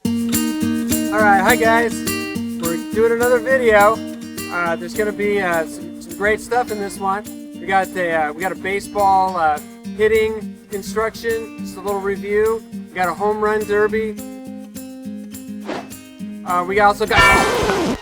Alright, hi guys. We're doing another video. There's going to be some great stuff in this one. We got a baseball hitting construction, just a little review. We got a home run derby. We also got...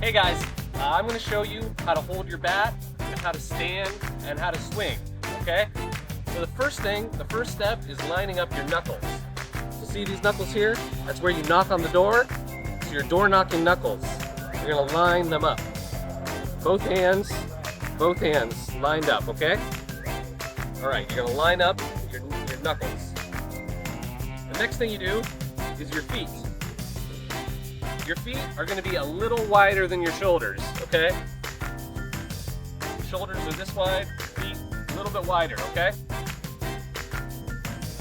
Hey guys, I'm going to show you how to hold your bat, and how to stand, and how to swing, okay? So the first step is lining up your knuckles. So see these knuckles here? That's where you knock on the door. So your door knocking knuckles. You're going to line them up. Both hands lined up, okay? Alright, you're going to line up your knuckles. The next thing you do is your feet. Your feet are going to be a little wider than your shoulders, okay? Shoulders are this wide, feet a little bit wider, okay?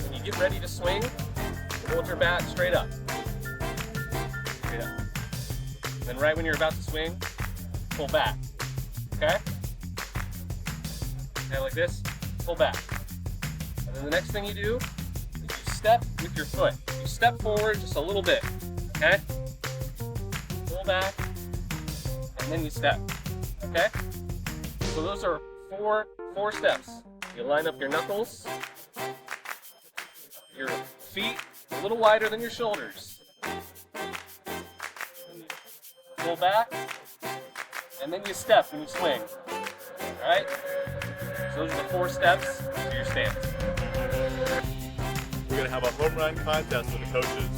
When you get ready to swing, hold your bat straight up. Straight up. Then right when you're about to swing, pull back, okay? And like this, pull back. And then the next thing you do is you step with your foot. You step forward just a little bit, okay? Back, and then you step, okay? So those are four steps. You line up your knuckles, your feet a little wider than your shoulders, pull back, and then you step when you swing, all right? So those are the 4 steps to your stance. We're going to have a home run contest with the coaches.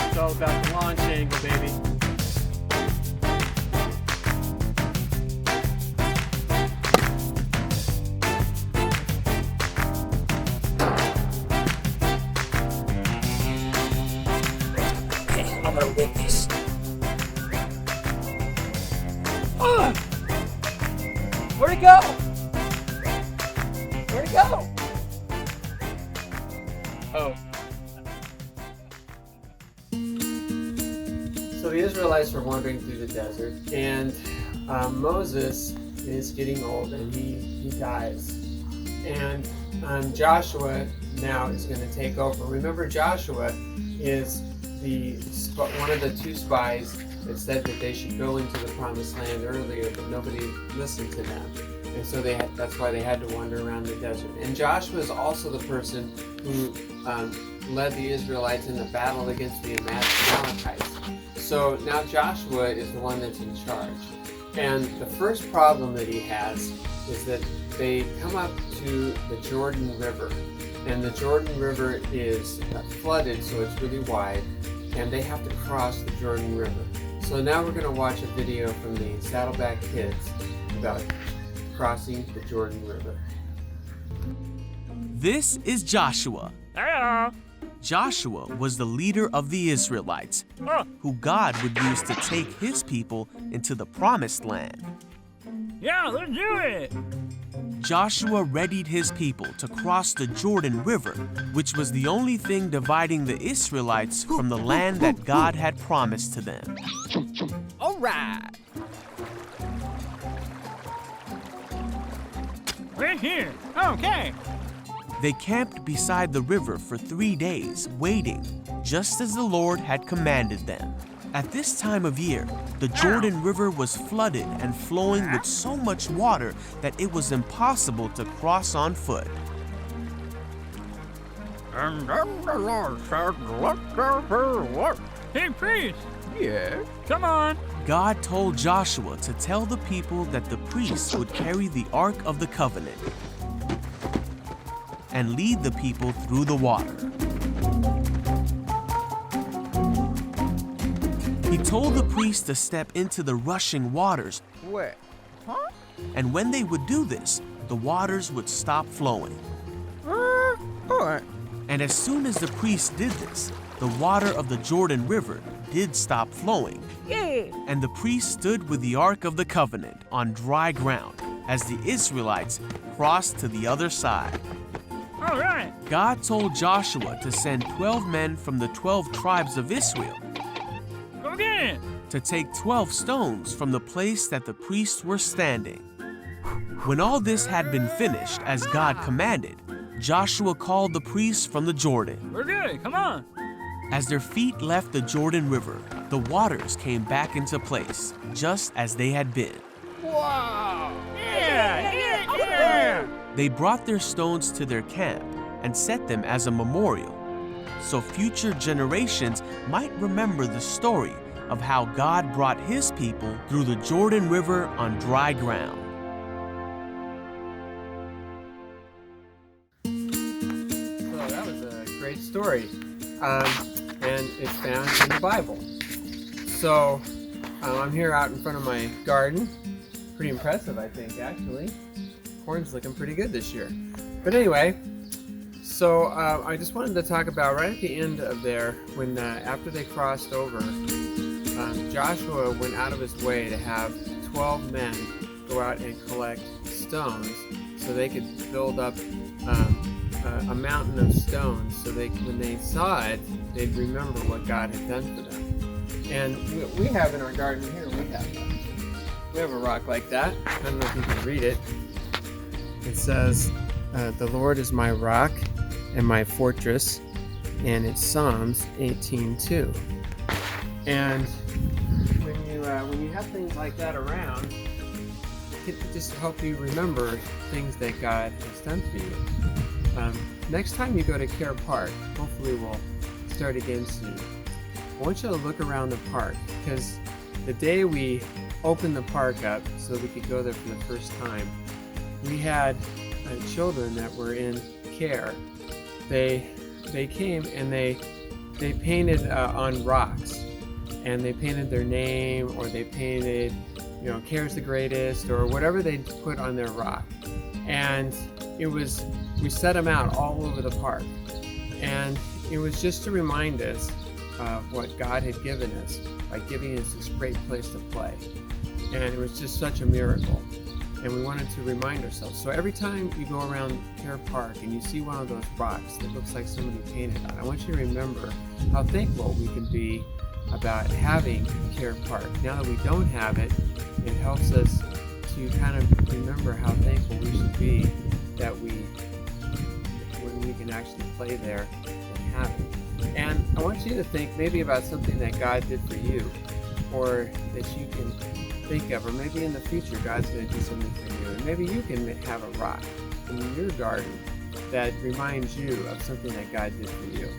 It's all about the launch angle, baby. Okay, I'm gonna whip this. Where'd it go? Where'd it go? Oh. So the Israelites were wandering through the desert, and Moses is getting old and he dies. And Joshua now is going to take over. Remember, Joshua is one of the 2 spies that said that they should go into the promised land earlier, but nobody listened to them. And so that's why they had to wander around the desert. And Joshua is also the person who led the Israelites in the battle against the Amalekites. So now Joshua is the one that's in charge. And the first problem that he has is that they come up to the Jordan River. And the Jordan River is flooded, so it's really wide. And they have to cross the Jordan River. So now we're going to watch a video from the Saddleback Kids about crossing the Jordan River. This is Joshua. Hello. Joshua was the leader of the Israelites, who God would use to take his people into the promised land. Yeah, let's do it. Joshua readied his people to cross the Jordan River, which was the only thing dividing the Israelites from the land that God had promised to them. All right. We're here. Okay. They camped beside the river for 3 days, waiting, just as the Lord had commanded them. At this time of year, the Jordan River was flooded and flowing with so much water that it was impossible to cross on foot. And then the Lord said, "Let there be light." Hey, priest. Yeah. Come on. God told Joshua to tell the people that the priests would carry the Ark of the Covenant and lead the people through the water. He told the priests to step into the rushing waters. Wait. Huh? And when they would do this, the waters would stop flowing. All right. And as soon as the priests did this, the water of the Jordan River did stop flowing. Yeah. And the priests stood with the Ark of the Covenant on dry ground as the Israelites crossed to the other side. All right. God told Joshua to send 12 men from the 12 tribes of Israel Go get it. to take 12 stones from the place that the priests were standing. When all this had been finished as God commanded, Joshua called the priests from the Jordan. We're good. Come on. As their feet left the Jordan River, the waters came back into place, just as they had been. Wow. Yeah. They brought their stones to their camp and set them as a memorial, so future generations might remember the story of how God brought his people through the Jordan River on dry ground. So that was a great story, and it's found in the Bible. So I'm here out in front of my garden. Pretty impressive, I think, actually. Corn's looking pretty good this year. But anyway, so I just wanted to talk about right at the end of there, when after they crossed over, Joshua went out of his way to have 12 men go out and collect stones so they could build up a mountain of stones, so when they saw it, they'd remember what God had done for them. And we have in our garden here, we have a rock like that. I don't know if you can read it. It says, "The Lord is my rock and my fortress," and it's Psalms 18:2. And when you have things like that around, it can just help you remember things that God has done for you. Next time you go to Care Park, hopefully we'll start again soon. I want you to look around the park, because the day we opened the park up so we could go there for the first time, we had children that were in care. They came and they painted on rocks, and they painted their name, or they painted, Care's the Greatest, or whatever they put on their rock. And we set them out all over the park, and it was just to remind us of what God had given us by giving us this great place to play. And it was just such a miracle. And we wanted to remind ourselves. So every time you go around Care Park and you see one of those rocks that looks like somebody painted on, I want you to remember how thankful we can be about having Care Park. Now that we don't have it, it helps us to kind of remember how thankful we should be that when we can actually play there and have it. And I want you to think maybe about something that God did for you, or that you can think of, or maybe in the future God's going to do something for you. And maybe you can have a rock in your garden that reminds you of something that God did for you.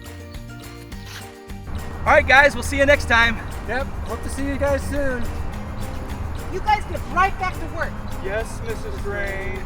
All right, guys, we'll see you next time. Yep, hope to see you guys soon. You guys get right back to work. Yes, Mrs. Gray.